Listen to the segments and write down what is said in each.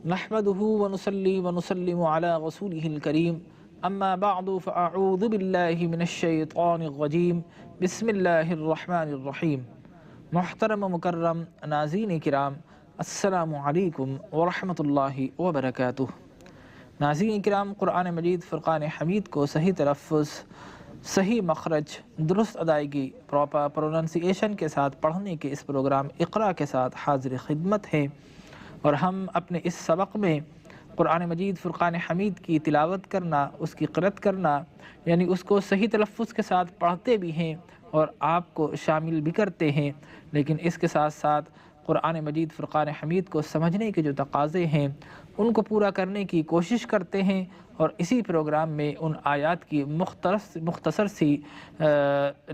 नहमदुहु व नुसल्ली व नुसल्लिमु अला रसूलिहिल करीम अम्मा बअदु फ़अऊज़ु बिल्लाहि मिनश शैतानिर रजीम बिस्मिल्लाहिर रहमानिर रहीम। मुहतरम मुकर्रम नाज़रीन किराम, अस्सलामु अलैकुम व रहमतुल्लाहि व बरकातुहू। नाज़रीन किराम, कुरान मजीद फ़ुरक़ान हमीद को सही तलफ़्फ़ुज़, सही मखरज, दुरुस्त अदायगी, प्रॉपर प्रोनंसिएशन के साथ पढ़ने के इस प्रोग्राम इक़रा के साथ हाज़िर खिदमत है। और हम अपने इस सबक़ में कुरान मजीद फ़ुरक़ान हमीद की तिलावत करना, उसकी क़िराअत करना, यानी उसको सही तलफ़्फ़ुज़ के साथ पढ़ते भी हैं और आपको शामिल भी करते हैं, लेकिन इसके साथ साथ कुरान मजीद फ़ुरक़ान हमीद को समझने के जो तक़ाज़े हैं उनको पूरा करने की कोशिश करते हैं। और इसी प्रोग्राम में उन आयात की मुख्तसर सी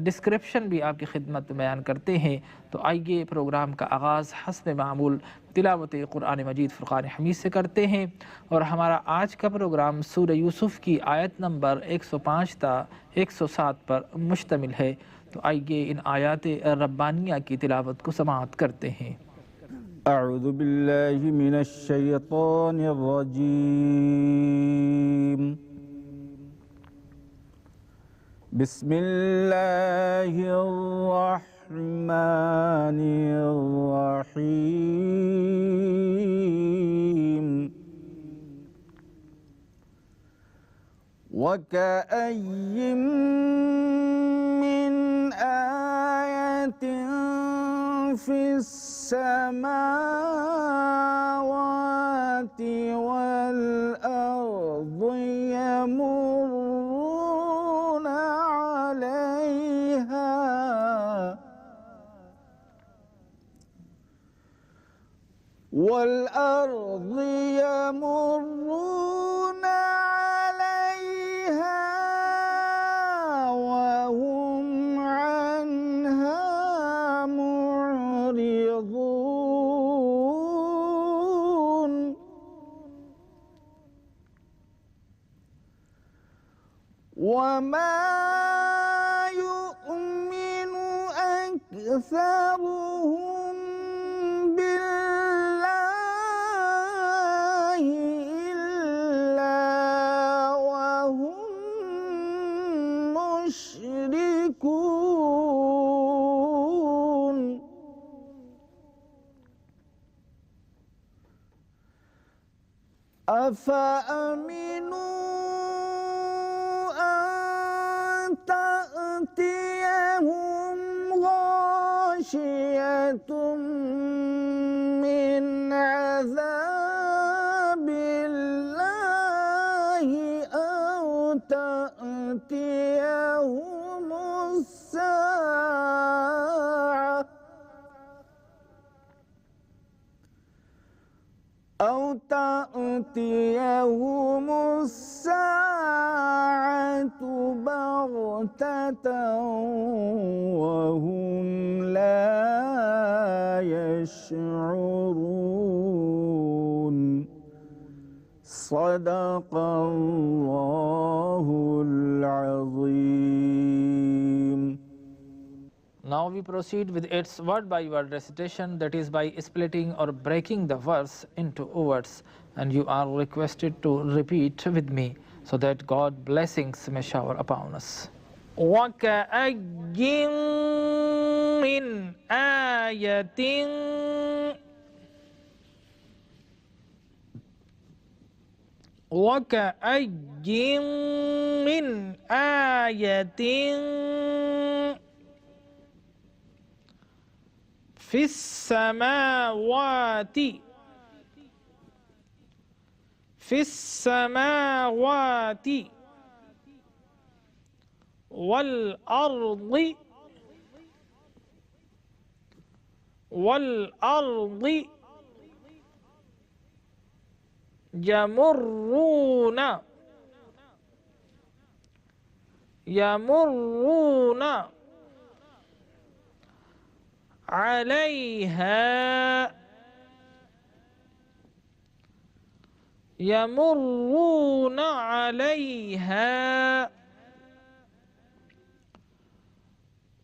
डिस्क्रिप्शन भी आपकी खिदमत में बयान करते हैं। तो आइए प्रोग्राम का आगाज़ हस्ब मामूल तिलावत कुरान मजीद फ़ुरक़ान हमीद से करते हैं। और हमारा आज का प्रोग्राम सूरह यूसुफ़ की आयत नंबर 105 ता 107 पर मुश्तमिल है। तो आइए इन आयात रब्बानिया की तिलावत को समाअत करते हैं। अऊज़ु बिल्लाहि मिनश शैतानिर रजीम। बिस्मिल्लाहिर रहमानिर रहीम। वकअय्यिम मिन आयतिन फिस समावाति वल अर्दि यमुर्रूना अलैहा वल अर्दि यमुर्रूना अलैहा वहुम अन्हा मु'रिदून। वमा यु'मिनु अक्सरुहुम बिल्लाहि इल्ला वहुम मुश्रिकून। अफ़अमिनू अन तअतियहुम गाशियतुम मिन अज़ाबिल्लाहि औ तअतियहुमुस साअह أو تأتيهم الساعة بغتة وهم لا يشعرون. صدق الله العظيم. Now we proceed with its word by word recitation, that is by splitting or breaking the verse into words, and you are requested to repeat with me so that God blessings may shower upon us. وَكَأَيٍّ مِّنْ آيَةٍ وَكَأَيٍّ مِّنْ آيَةٍ في السماوات والأرض يمرون عليها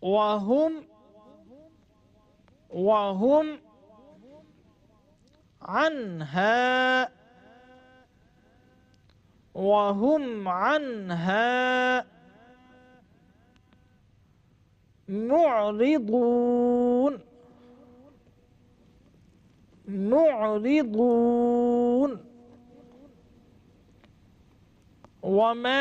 وهم अन्हा वहुम अन्हा मुअरिदून मुअरिदून वमा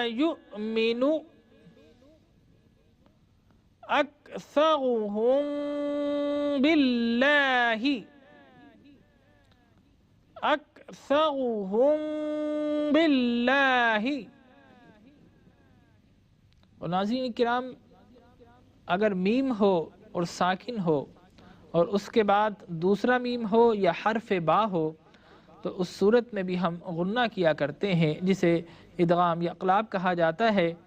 युमिनु अक्सरुहुम बिल्लाहि और नाज़रीन किराम, अगर मीम हो और साकिन हो और उसके बाद दूसरा मीम हो या हर्फ बा हो तो उस सूरत में भी हम गुन्ना किया करते हैं, जिसे इदगाम या इक़लाब कहा जाता है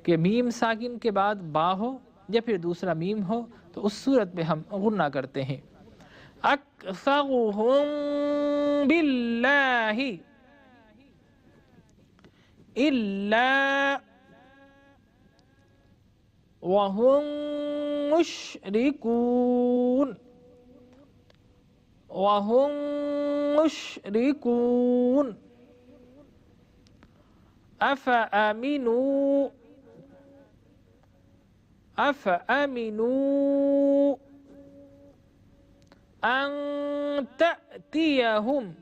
कि मीम साकिन के बाद बा हो या फिर दूसरा मीम हो तो उस सूरत में हम गुन्ना करते हैं। अक्सरुहुम बिल्लाहि इल्ला वहुम मुशरिकून अफ़अमिनू अन तअतियहुम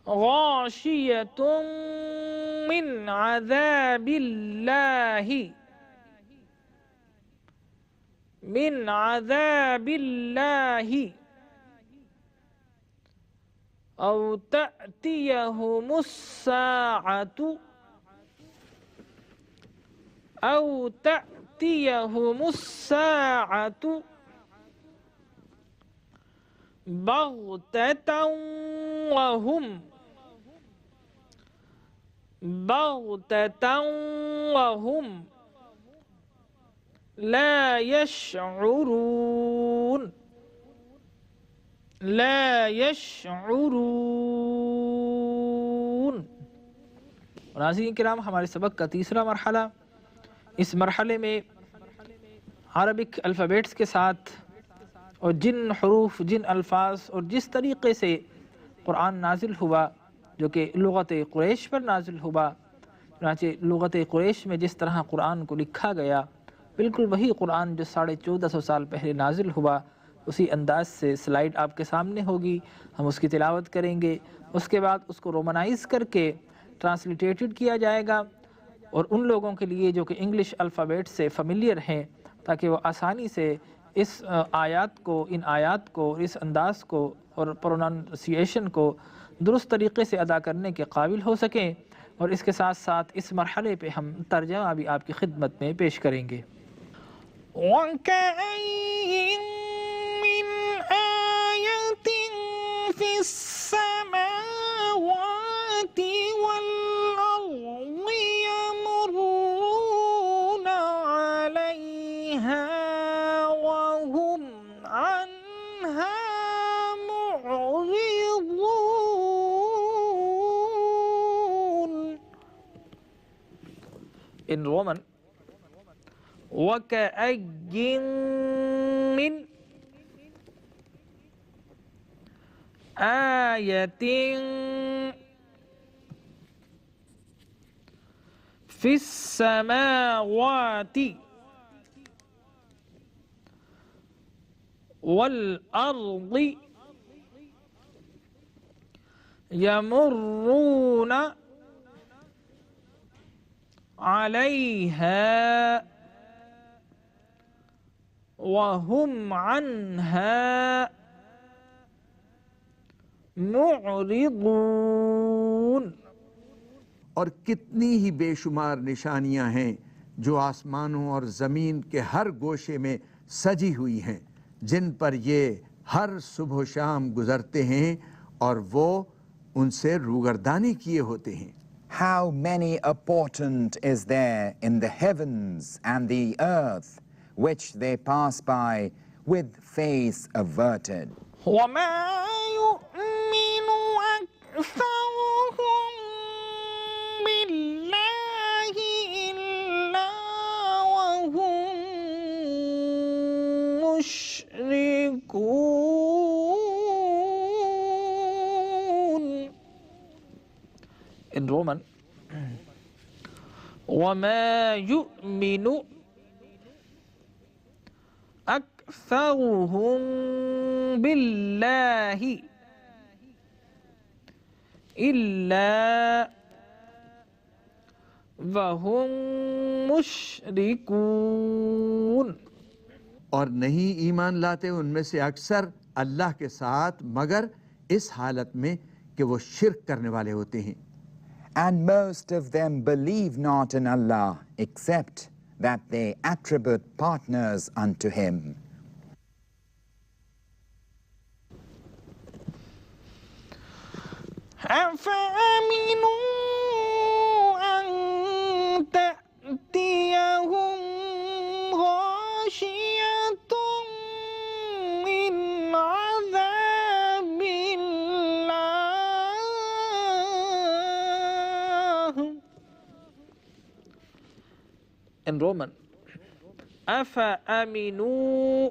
गाशियतुम मिन अज़ाबिल्लाहि औ तअतियहुमुस्साअतु बग़ततन वहुम ला यशउरून नाज़रीन किराम, हमारे सबक का तीसरा मरहला, इस मरहले में अरबिक अल्फ़ाबेट्स के साथ और जिन हरूफ, जिन अल्फाज और जिस तरीक़े से कुरान नाजिल हुआ जो कि लुग़त कुरैश पर नाजिल हुआ, चुनांचे लुग़त कुरैश में जिस तरह कुरान को लिखा गया बिल्कुल वही कुरान जो 1450 साल पहले नाजिल हुआ उसी अंदाज से स्लाइड आपके सामने होगी। हम उसकी तिलावत करेंगे, उसके बाद उसको रोमनाइज़ करके ट्रांसलिटेटेड किया जाएगा और उन लोगों के लिए जो कि इंग्लिश अल्फ़ाबेट से फ़ेमिलियर हैं ताकि वो आसानी से इस आयत को इस अंदाज़ को और प्रोनाउंसिएशन को दुरुस्त तरीक़े से अदा करने के काबिल हो सकें। और इसके साथ साथ इस मरहले पे हम तर्जमा भी आपकी खिदमत में पेश करेंगे। In Roman, وَكَأَيٍّ مِّنْ آيَةٍ فِي السَّمَاوَاتِ وَالْأَرْضِ يَمُرُّونَ عليها وهم عنها मुअरिदून। और कितनी ही बेशुमार निशानियां हैं जो आसमानों और ज़मीन के हर गोशे में सजी हुई हैं, जिन पर ये हर सुबह शाम गुजरते हैं और वो उनसे रूगर्दानी किए होते हैं। How many a portent is there in the heavens and the earth, which they pass by with face averted. وما يؤمن أكثرهم بالله إلا وهم مشركون. In Roman, وما يؤمن أكثرهم بالله إلا وهم मुशरिकून। और नहीं ईमान लाते उनमें से अक्सर अल्लाह के साथ मगर इस हालत में कि वो शिर्क करने वाले होते हैं। And most of them believe not in Allah except that they attribute partners unto Him. أفأمنوا أن تأتيهم غاشية من عذاب الله. In Roman, أفأمنوا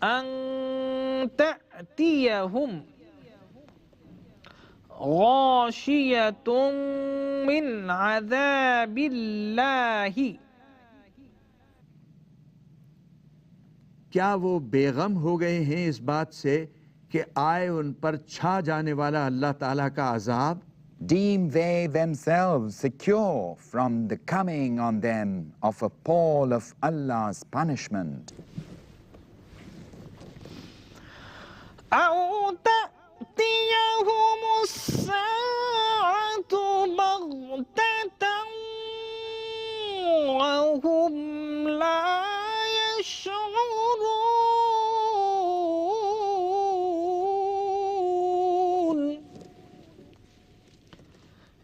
أن تأتيهم غاشية من عذاب الله. क्या वो बेगम हो गए हैं इस बात से कि आए उन पर छा जाने वाला अल्लाह ताला का अजाब? Deem they themselves secure from the coming on them of a pall of Allah's punishment. أو تأتيهم الساعة بغتة وهم لا يشعرون.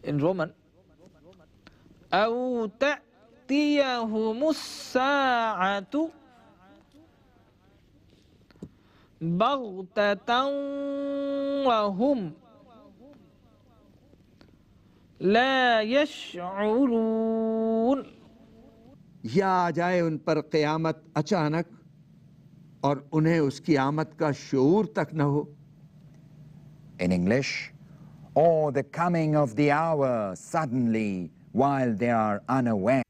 In Roman, أو تأتيهم الساعة بغتة وهم لا يشعرون. या आ जाए उन पर क़यामत अचानक और उन्हें उसकी आमद का शऊर तक न हो. In English, or the coming of the hour suddenly while they are unaware.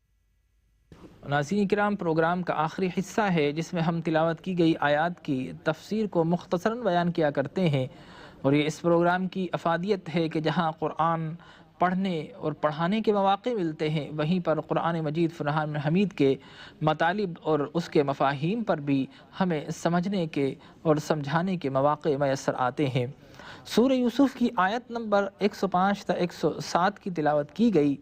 नाज़रीन किराम, प्रोग्राम का आखिरी हिस्सा है जिसमें हम तिलावत की गई आयत की तफसीर को मुख्तसरन बयान किया करते हैं। और ये इस प्रोग्राम की अफादियत है कि जहाँ कुरान पढ़ने और पढ़ाने के मौक़े मिलते हैं, वहीं पर कुरान मजीद फुरक़ान हमीद के मतालिब और उसके मफ़ाहीम पर भी हमें समझने के और समझाने के मौक़े मैसर आते हैं। सूरह यूसुफ़ की आयत नंबर 105 से 107 की तिलावत की गई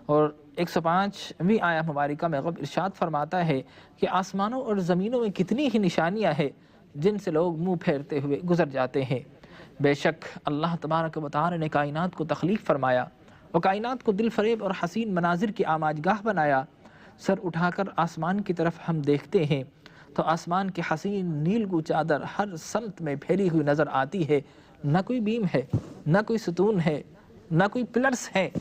और 105वीं आयत मुबारका में रब इरशाद फरमाता है कि आसमानों और ज़मीनों में कितनी ही निशानियाँ हैं जिनसे लोग मुँह फेरते हुए गुज़र जाते हैं। बेशक अल्लाह तबारक व तआला ने कायनात को तख्लीक़ फरमाया और कायनात को दिल फरेब और हसीन मनाजिर की आमाजगाह बनाया। सर उठाकर आसमान की तरफ हम देखते हैं तो आसमान की हसीन नीलगू चादर हर समत में फैली हुई नज़र आती है। न कोई बीम है, न कोई सतून है, न कोई पिलर्स हैं।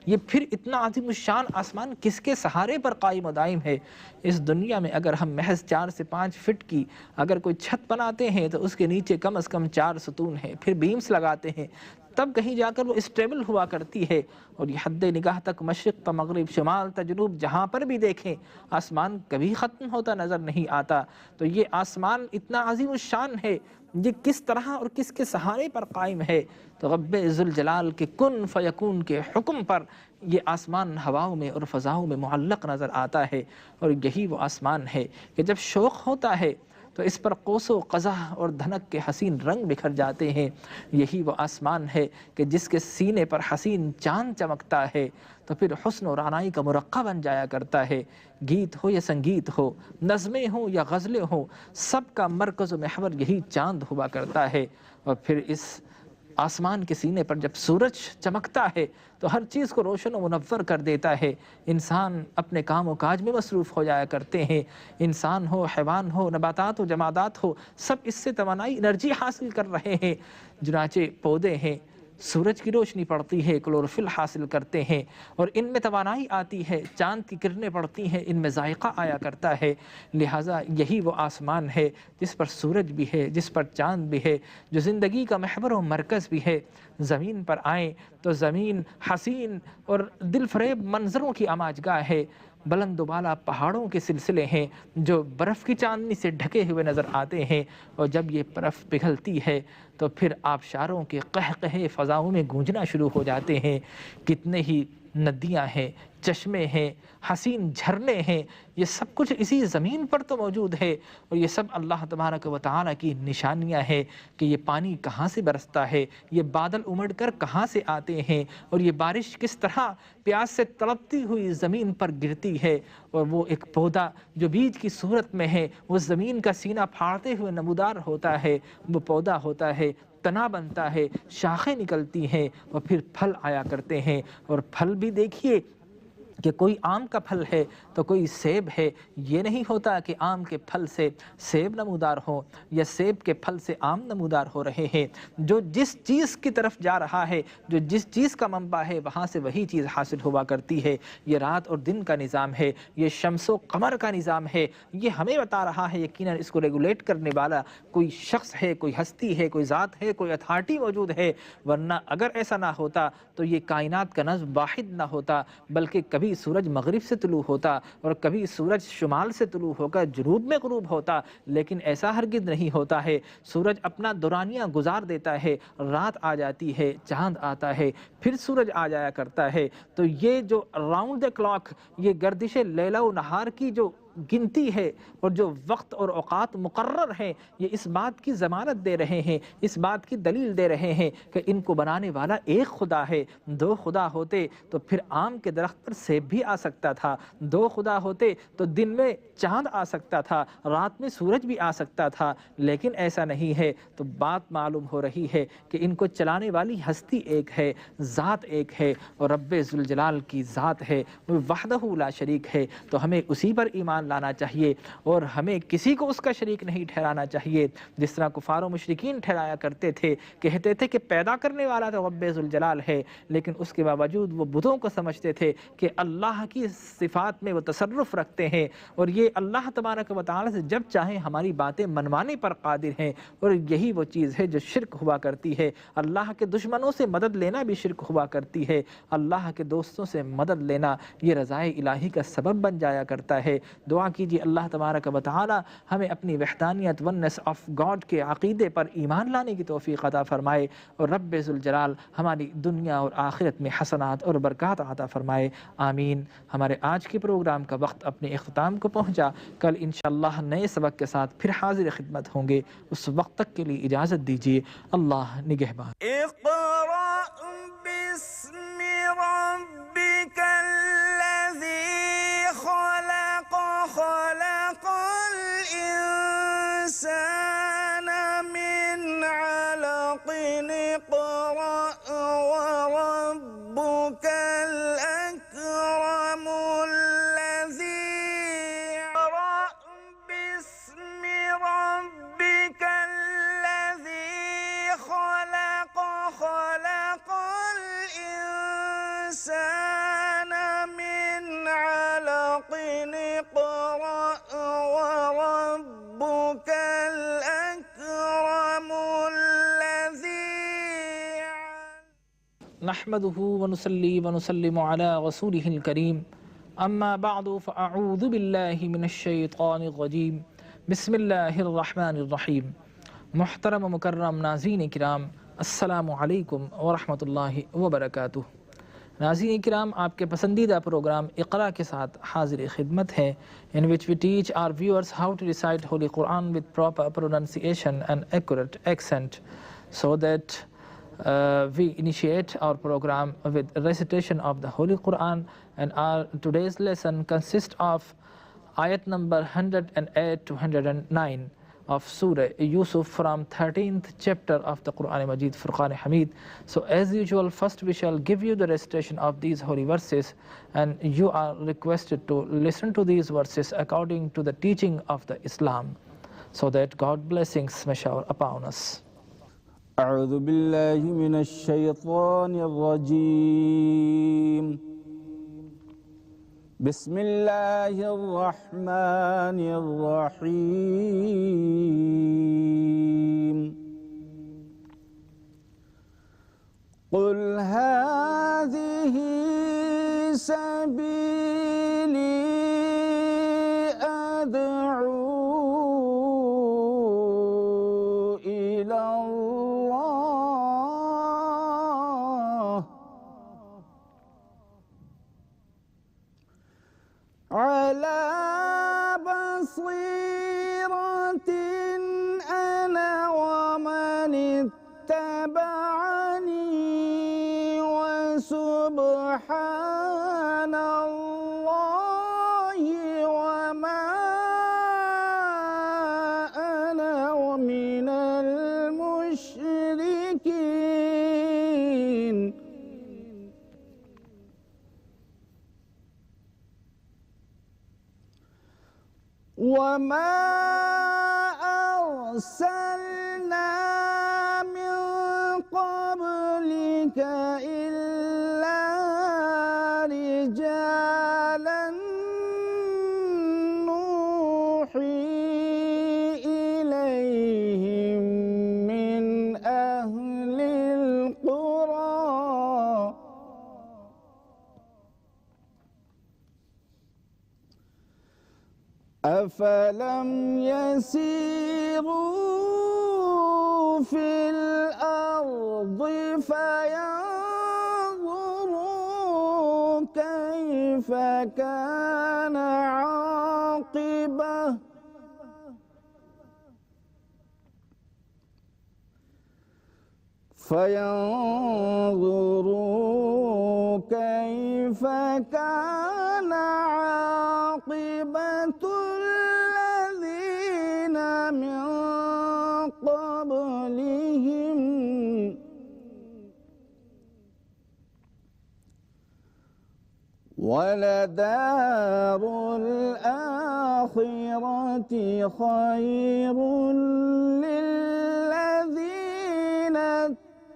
ये फिर इतना अज़ीम शान आसमान किसके सहारे पर कायम दायम है? इस दुनिया में अगर हम महज 4 से 5 फिट की अगर कोई छत बनाते हैं तो उसके नीचे कम से कम 4 सतून हैं, फिर बीम्स लगाते हैं, तब कहीं जाकर वो स्टेबल हुआ करती है। और ये हद निगाह तक मशरिक़ व मगरिब, शुमाल त जनूब, जहाँ पर भी देखें आसमान कभी ख़त्म होता नज़र नहीं आता। तो ये आसमान इतना अज़ीम शान है, ये किस तरह और किसके सहारे पर कायम है? तो रब्बे ज़ुल जलाल के कुन फ़यकून के हुक्म पर ये आसमान हवाओं में और फ़ज़ाओं में मुअल्लक़ नज़र आता है। और यही वो आसमान है कि जब शौक़ होता है तो इस पर कोसो क़ज़ा और धनक के हसीन रंग बिखर जाते हैं। यही वो आसमान है कि जिसके सीने पर हसीन चाँद चमकता है तो फिर हुस्न और आनाई का मुरक्का बन जाया करता है। गीत हो या संगीत हो, नज़में हो या गज़लें हो, सब का मरकज़ व महवर यही चाँद हुआ करता है। और फिर इस आसमान के सीने पर जब सूरज चमकता है तो हर चीज़ को रोशन व मुनव्वर कर देता है। इंसान अपने काम व काज में मसरूफ़ हो जाया करते हैं। इंसान हो, हैवान हो, नबातात हो, जमादात हो, सब इससे तवानाई एनर्जी हासिल कर रहे हैं। चुनाचे पौधे हैं, सूरज की रोशनी पड़ती है, क्लोरोफिल हासिल करते हैं और इनमें तवानाई आती है, चाँद की किरणें पड़ती हैं, इनमें जायका आया करता है। लिहाजा यही वो आसमान है जिस पर सूरज भी है, जिस पर चाँद भी है, जो ज़िंदगी का महवर व मरकज़ भी है। ज़मीन पर आएँ तो ज़मीन हसीन और दिलफरेब मंज़रों की आमाजगाह है। बुलंद-बाला पहाड़ों के सिलसिले हैं जो बर्फ़ की चांदनी से ढके हुए नज़र आते हैं और जब ये बर्फ़ पिघलती है तो फिर आबशारों के कहकहे फ़ज़ाओं में गूंजना शुरू हो जाते हैं। कितने ही नदियाँ हैं, चश्मे हैं, हसीन झरने हैं, ये सब कुछ इसी ज़मीन पर तो मौजूद है और ये सब अल्लाह तबारक व तआला की निशानियाँ हैं कि ये पानी कहाँ से बरसता है, ये बादल उमड़ कर कहाँ से आते हैं और ये बारिश किस तरह प्यास से तड़पती हुई ज़मीन पर गिरती है। और वो एक पौधा जो बीज की सूरत में है, वो ज़मीन का सीना फाड़ते हुए नमूदार होता है, वो पौधा होता है, तना बनता है, शाखें निकलती हैं और फिर फल आया करते हैं। और फल भी देखिए कि कोई आम का फल है तो कोई सेब है। ये नहीं होता कि आम के फल से सेब नमूदार हो या सेब के फल से आम नमूदार हो रहे हैं। जो जिस चीज़ की तरफ जा रहा है, जो जिस चीज़ का मंबा है, वहाँ से वही चीज़ हासिल हुआ करती है। ये रात और दिन का निज़ाम है, ये शम्सो कमर का निज़ाम है। ये हमें बता रहा है, यकीनन इसको रेगुलेट करने वाला कोई शख्स है, कोई हस्ती है, कोई ज़ात है, कोई अथॉरिटी मौजूद है। वरना अगर ऐसा ना होता तो ये कायनात का नज़्म वाहिद ना होता, बल्कि कभी सूरज मगरिब से तुलू होता और कभी सूरज शुमाल से तुलू होकर जुनूब में गुरूब होता। लेकिन ऐसा हरगिज़ नहीं होता है। सूरज अपना दौरानिया गुजार देता है, रात आ जाती है, चांद आता है, फिर सूरज आ जाया करता है। तो ये जो राउंड द क्लॉक, ये गर्दिश लैला व नहार की जो गिनती है और जो वक्त और औकात मुकर्रर हैं, ये इस बात की ज़मानत दे रहे हैं, इस बात की दलील दे रहे हैं कि इनको बनाने वाला एक खुदा है। दो खुदा होते तो फिर आम के दरख्त पर सेब भी आ सकता था, दो खुदा होते तो दिन में चांद आ सकता था, रात में सूरज भी आ सकता था। लेकिन ऐसा नहीं है। तो बात मालूम हो रही है कि इनको चलाने वाली हस्ती एक है, ज़ात एक है और रब्बे ज़ुल जलाल की ज़ात है, वो वहदहू ला शरीक है। तो हमें उसी पर ईमान लाना चाहिए और हमें किसी को उसका शरीक नहीं ठहराना चाहिए। जिस तरह कुफार व मुशरिकीन ठहराया करते थे, कहते थे कि पैदा करने वाला तो रब्बे ज़ुल जलाल है, लेकिन उसके बावजूद वो बुतों को समझते थे कि अल्लाह की सिफ़ात में वो तसर्रुफ़ रखते हैं और ये अल्लाह तबारक व तआला से जब चाहें हमारी बातें मनवाने पर कादिर हैं। और यही वो चीज़ है जो शिरक हुआ करती है। अल्लाह के दुश्मनों से मदद लेना भी शिरक हुआ करती है। अल्लाह के दोस्तों से मदद लेना ये रज़ाए इलाही का सबब बन जाया करता है। दुआ कीजिए अल्लाह तबारक व तआला हमें अपनी वहदानियत वन्नेस ऑफ गॉड के अक़ीदे पर ईमान लाने की तौफ़ीक़ अता फ़रमाए और रब्बे ज़ुल जलाल हमारी दुनिया और आखिरत में हसनात और बरक़ात अता फ़रमाए। आमीन। हमारे आज के प्रोग्राम का वक्त अपने इख्तिताम को पहुँचा। कल इंशाअल्लाह नए सबक के साथ फिर हाज़िर खिदमत होंगे। उस वक्त तक के लिए इजाज़त दीजिए। अल्लाह निगहबान। नहमदुहु व नुसल्ली व नुसल्लिमु अला रसूलिहिल करीम। अम्मा बअदु फ़अऊज़ु बिल्लाहि मिनश शैतानिर रजीम। बिस्मिल्लाहिर रहमानिर रहीम। मुहतरम व मुकर्रम नाज़रीन किराम, अस्सलामु अलैकुम व रहमतुल्लाहि व बरकातुहू। नाज़रीन किराम, आपके पसंदीदा प्रोग्राम इक़रा के साथ हाज़िर खिदमत है, in which we teach our viewers how to recite Holy Quran with proper pronunciation and accurate accent, so that we initiate our program with recitation of the Holy Quran. And our today's lesson consists of ayat number 108 to 109 of Surah Yusuf from 13th chapter of the Quran Majid, Furqan Hamid. So as usual, first we shall give you the recitation of these holy verses, and you are requested to listen to these verses according to the teaching of the Islam, so that God's blessings may shower upon us. أعوذ بالله من الشيطان الرجيم بسم الله الرحمن الرحيم قل هذه سبيلي أدعو إلى الله على بصيرة أنا ومن اتبعني وسبحان الله وما أنا ومن المشركين وما أرسلنا من قبلك إلا رجالا نوحي إليهم من أهل القرى أفلم يسيروا في الأرض فينظروا كيف كان عاقبة كان عاقبة الذين من قبلهم ولدار الآخرة خير للذين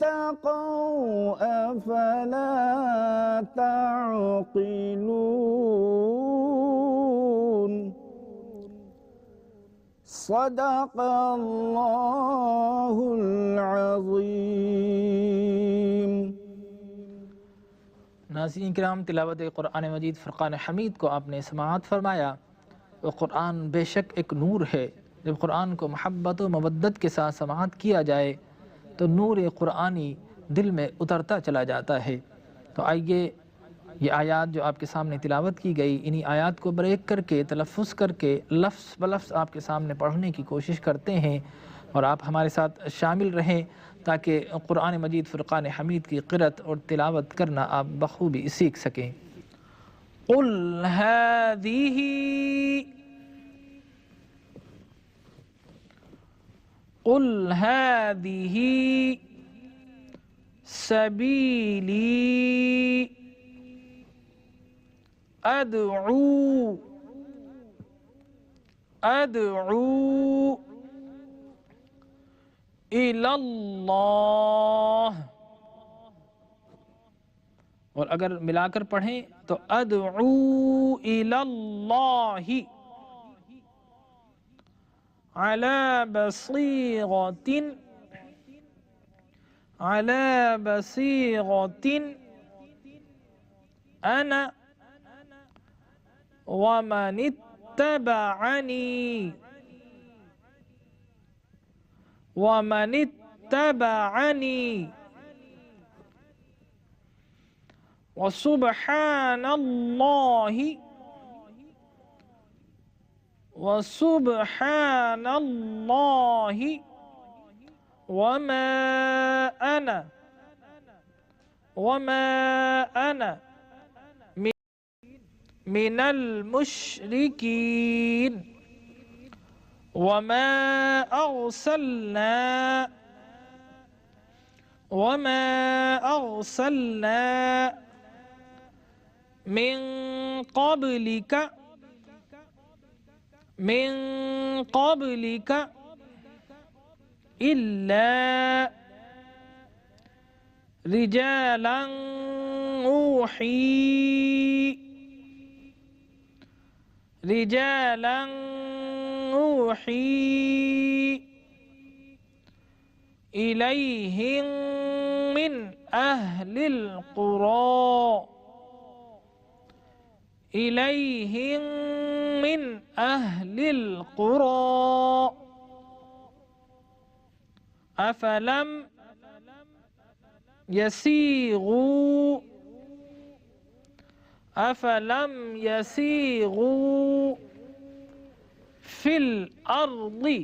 اتقوا أفلا تعقلون صدق الله العظيم नाज़रीन किराम, तिलावत क़ुरान मजीद फ़ुरक़ान हमीद को आपने समाअत फरमाया। वो क़ुरान बेशक एक नूर है। जब क़ुरान को मोहब्बत व मवद्दत के साथ समाअत किया जाए तो नूर क़ुरानी दिल में उतरता चला जाता है। तो आइए ये आयत जो आपके सामने तिलावत की गई, इन्हीं आयत को ब्रेक करके तलफ़्फ़ुज़ करके लफ्ज़ ब लफ्ज़ आपके सामने पढ़ने की कोशिश करते हैं, और आप हमारे साथ शामिल रहें ताकि क़ुरान मजीद फ़ुरक़ान हमीद की क़िरात और तिलावत करना आप बख़ूबी सीख सकें। क़ुल हाज़िही सबीली अदअू इलल्लाह, और अगर मिलाकर पढ़ें तो अदअू इलल्लाहि अला बसीगतिन अना वमन इत्तबअनी वसुब्हानल्लाहि वमा अना मिनल मुशरिकीन वमा अरसलना मिन क़ब्लिका इल्ला रिजालन ऊही इलैहिम मिन अहलिल क़ुरा अफलम यसीगू फिल अर्दी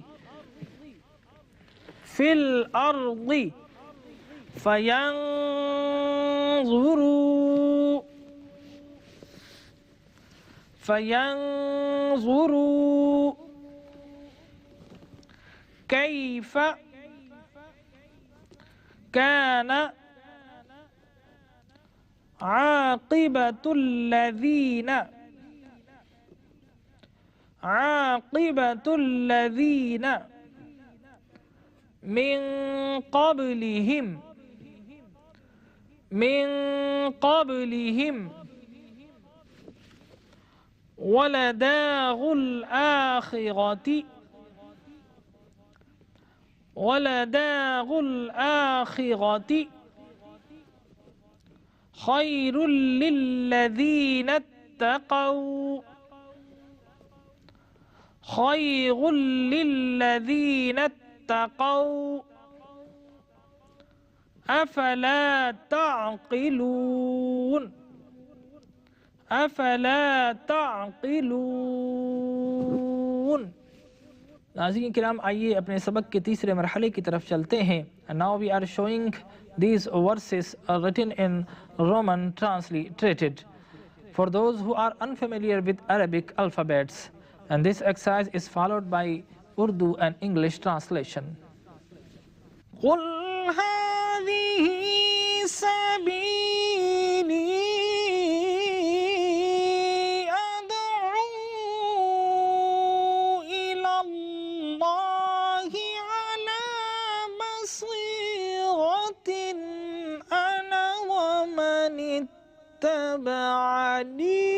फयंज़ुरू कैफ़ कान आक़िबतुल्लज़ीना मिन क़ब्लिहिम वलदारुल आखिरति खैरुल लिल्लज़ीना इत्तक़ौ अफला ताक़िलून नाज़रीन किराम, आइए अपने सबक के तीसरे मरहले की तरफ चलते हैं. And now we are showing these verses are written in Roman transliterated for those who are unfamiliar with Arabic alphabets, and this exercise is followed by Urdu and English translation. قُلْ هَذِهِ سَبِيلِي أَدْعُو إِلَى اللَّهِ عَلَى بَصِيرَةٍ أَنَا وَمَنِ اتَّبَعَنِي.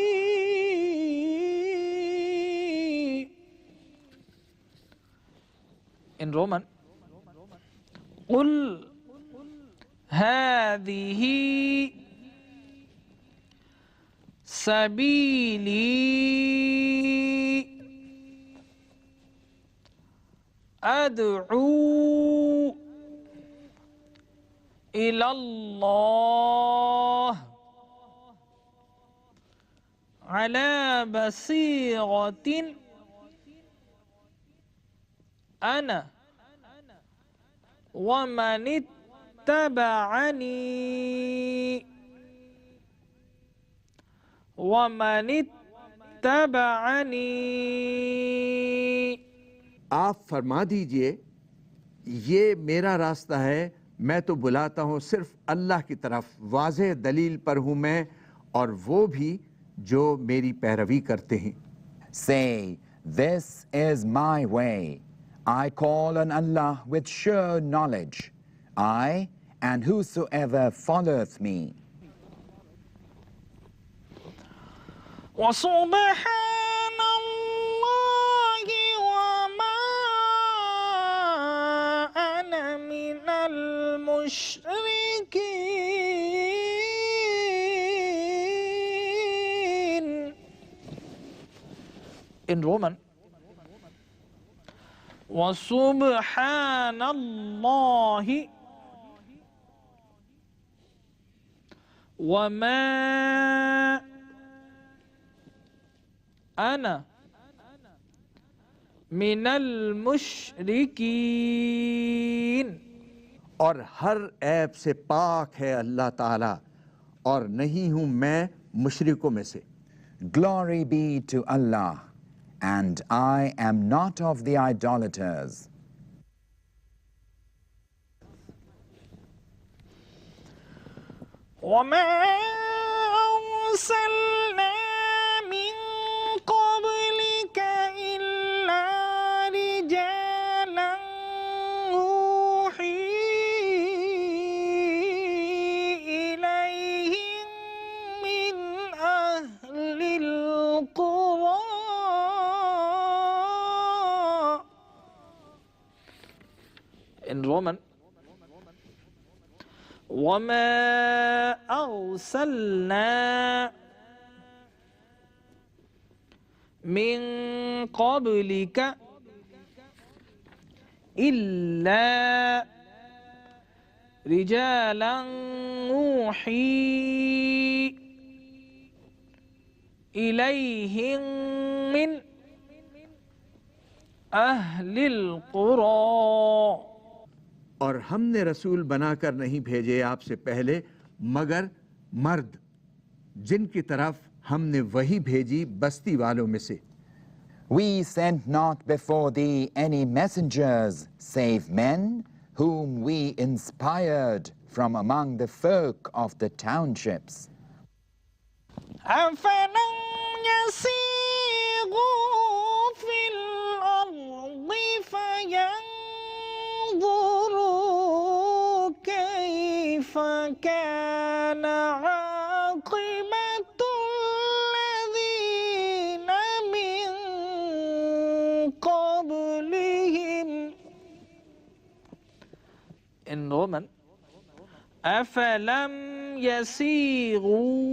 In Roman, قُلْ هَذِهِ سَبِيلِي أَدْعُو إِلَى اللَّهِ عَلَى بَصِيرَةٍ أَنَا وَمَنِ اتَّبَعَنِي आप फरमा दीजिए, ये मेरा रास्ता है, मैं तो बुलाता हूँ सिर्फ अल्लाह की तरफ, वाज़ेह दलील पर हूँ मैं और वो भी जो मेरी पैरवी करते हैं. Say, this is my way. I call on Allah with sure knowledge, I and whosoever followeth me. وَسُبْحَانَ اللَّهِ وَمَا أَنَا مِنَ الْمُشْرِكِينَ. In Roman, وَسُبْحَانَ اللَّهِ وَمَا أَنَا مِنَ الْمُشْرِكِينَ. और हर ऐब से पाक है अल्लाह ताला और नहीं हूँ मैं मुशरिकों में से. Glory be to Allah, and I am not of the idolaters. وما أرسلنا من قبلك إلا رجالا نوحي إليهم من أهل القرى in Roman وما أرسلنا من قبلك إلا رجالا نوحي إليهم من أهل القرى और हमने रसूल बनाकर नहीं भेजे आपसे पहले मगर मर्द जिनकी तरफ हमने वही भेजी बस्ती वालों में से। We sent not before thee any messengers save men whom we inspired from among the folk of the townships. أفلم يسيروا في الأرض فينظروا كيف كان عاقبة الذين من قبلهم in Roman أفلم يسيروا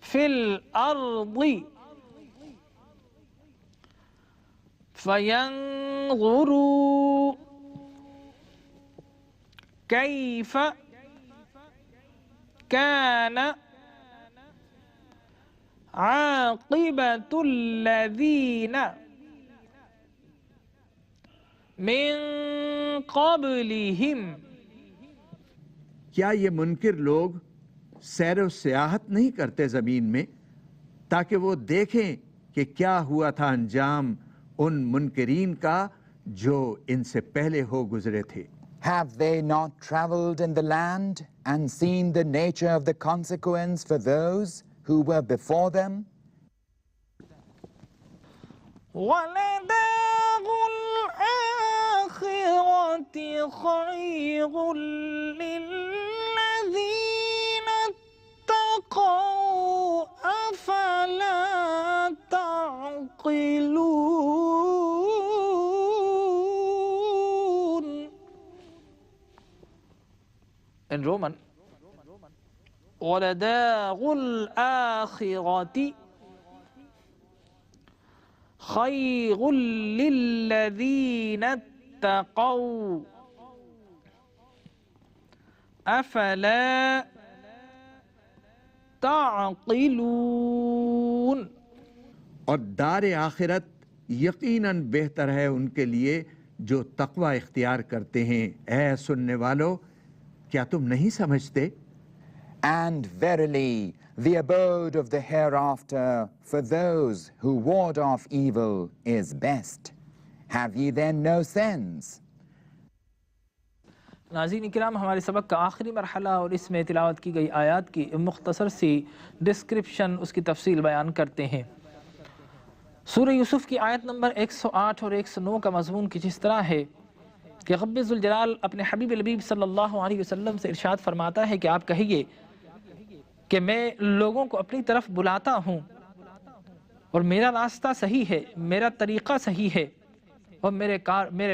في الأرض فينظروا كيف كان عاقبة الذين من قبلهم क्या ये मुनकिर लोग सैर सियाहत नहीं करते ज़मीन में ताकि वो देखें कि क्या हुआ था अंजाम उन मुनकिरीन का जो इनसे पहले हो गुजरे थे। Have they not traveled in the land and seen the nature of the consequence for those who were before them? وَلَدَارُ الْآخِرَةِ خَيْرٌ لِلَّذِينَ اتَّقَوْا أَفَلَا تَعْقِلُونَ In Roman وَلَدَارُ الْآخِرَةِ خير للذين اتقوا أفلا تعقلون और दार आखिरत यकीनन बेहतर है उनके लिए जो तकवा इख्तियार करते हैं। ऐ सुनने वालों, क्या तुम नहीं समझते? And verily, the abode of the hereafter for those who ward off evil is best. Have ye then no sense? नाज़रीन किराम, हमारे सबक का आखिरी मरहला और इसमें तिलावत की गई आयत की मुख्तसर सी डिस्क्रिप्शन, उसकी तफसील बयान करते हैं। सूरह यूसुफ की आयत नंबर 108 और 109 का मज़मून की जिस तरह है कि रब्बे ज़ुल जलाल अपने हबीब लबीब सल्लल्लाहु अलैहि वसल्लम से इरशाद फरमाता है कि आप कहिए कि मैं लोगों को अपनी तरफ बुलाता हूँ और मेरा रास्ता सही है, मेरा तरीक़ा सही है और मेरे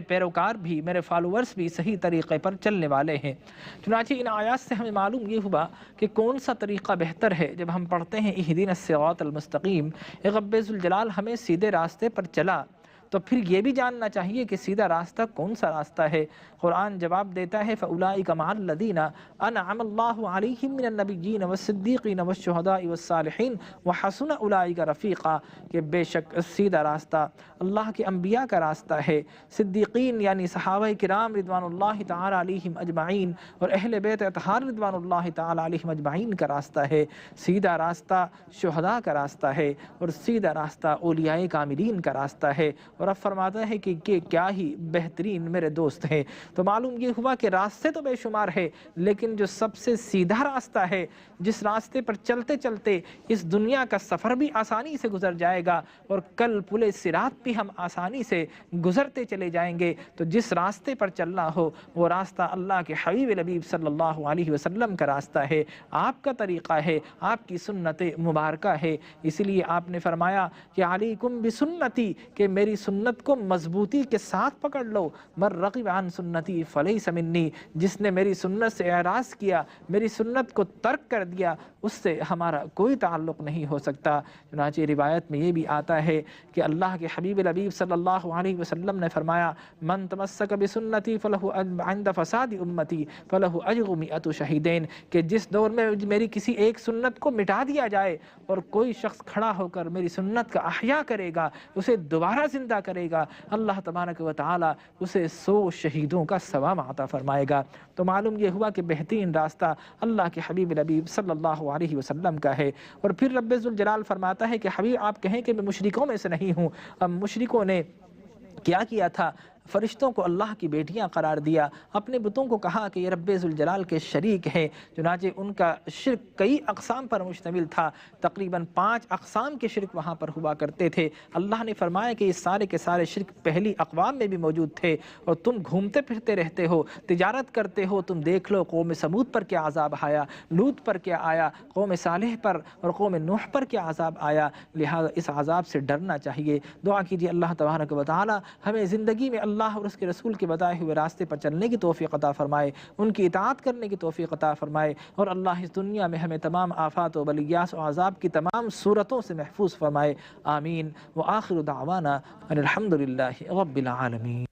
पैरोकार भी, मेरे फॉलोअर्स भी सही तरीक़े पर चलने वाले हैं। चुनांचे इन आयात से हमें मालूम ये हुआ कि कौन सा तरीक़ा बेहतर है। जब हम पढ़ते हैं इहदीना सिरातल मुस्तक़ीम, रब्बे ज़ुल जलाल हमें सीधे रास्ते पर चला, तो फिर ये भी जानना चाहिए कि सीधा रास्ता कौन सा रास्ता है। कुरान जवाब देता है फ़उलाइका मअल्लज़ीना अनअमल्लाहु अलैहिम मिनन नबिय्यीन वस्सिद्दीक़ीन वश्शुहदाኢ वस्सालिहीन व हसुन उलाइका रफ़ीक़ा, कि बेशक सीधा रास्ता अल्लाह के अंबिया का रास्ता है, सिद्दीक़ीन यानी सहाबा किराम रिदवानुल्लाहि तआला अलैहिम अजमईन और अहले बैत अतहार रिदवानुल्लाहि तआला अलैहिम अजमईन का रास्ता है, सीधा रास्ता शुहदा का रास्ता है और सीधा रास्ता औलियाए कामिलीन का रास्ता है। और अब फरमाता है कि क्या ही बेहतरीन मेरे दोस्त हैं। तो मालूम ये हुआ कि रास्ते तो बेशुमार है, लेकिन जो सबसे सीधा रास्ता है, जिस रास्ते पर चलते चलते इस दुनिया का सफ़र भी आसानी से गुजर जाएगा और कल पुले सिरात भी हम आसानी से गुजरते चले जाएंगे, तो जिस रास्ते पर चलना हो वो रास्ता अल्लाह के हबीब नबीब सल्लल्लाहु अलैहि वसल्लम का रास्ता है, आपका तरीक़ा है, आपकी सुन्नत मुबारक है। इसलिए आपने फरमाया कि अलैकुम बिसुन्नती, कि मेरी सुन्नत को मजबूती के साथ पकड़ लो, मर रग़िब अन सुन्नती फलैस मिन्नी, जिसने मेरी सुन्नत से एराज़ किया, मेरी सुन्नत को तर्क कर दिया, उससे हमारा कोई ताल्लुक़ नहीं हो सकता। चुनांचे रिवायत में ये भी आता है कि अल्लाह के हबीब नबी सल्लल्लाहु अलैहि वसल्लम ने फरमाया मन तमस्सक बिसुन्नती फलहु अंद फसादी उम्मती फलहु अजरु मिअतु शहीदैन, कि जिस दौर में मेरी किसी एक सुन्नत को मिटा दिया जाए और कोई शख्स खड़ा होकर मेरी सुन्नत का अहया करेगा, उसे दोबारा जिंदा करेगा, अल्लाह तबारक व तआला उसे 100 शहीदों का सवाब अता फरमाएगा। तो मालूम ये हुआ कि बेहतरीन रास्ता अल्लाह के हबीब नबी सल्लल्लाहु अलैहि वसल्लम का है। और फिर रब्बे ज़ुल जलाल फरमाता है कि हबीब आप कहें कि मैं मुशरिकों में से नहीं हूँ। अब मुशरिकों ने क्या किया था, फरिश्तों को अल्लाह की बेटियां करार दिया, अपने बुतों को कहा कि ये रब्बे ज़ुल जलाल के शरीक हैं। चुनांचे उनका शिर्क कई अक़साम पर मुश्तमिल था, तकरीबन 5 अक़साम के शिर्क वहाँ पर हुआ करते थे। अल्लाह ने फरमाया कि ये सारे के सारे शिर्क पहली अक़वाम में भी मौजूद थे और तुम घूमते फिरते रहते हो, तिजारत करते हो। तुम देख लो कौम समूद पर क्या अज़ाब आया, लूत पर क्या आया, कौम सालेह पर और कौम नूह पर क्या अज़ाब आया। लिहाजा इस अज़ाब से डरना चाहिए। दुआ कीजिए अल्लाह तबारक व तआला हमें ज़िंदगी में अल्लाह और उसके रसूल के बताए हुए रास्ते पर चलने की तौफीक अता फरमाए, उनकी इताअत करने की तौफीक अता फरमाए और अल्लाह इस दुनिया में हमें तमाम आफात व बलियात और अज़ाब की तमाम सूरतों से महफूज फरमाए। आमीन व आखिर दावाना अनिल हम्दुलिल्लाहि रब्बिल आलमीन।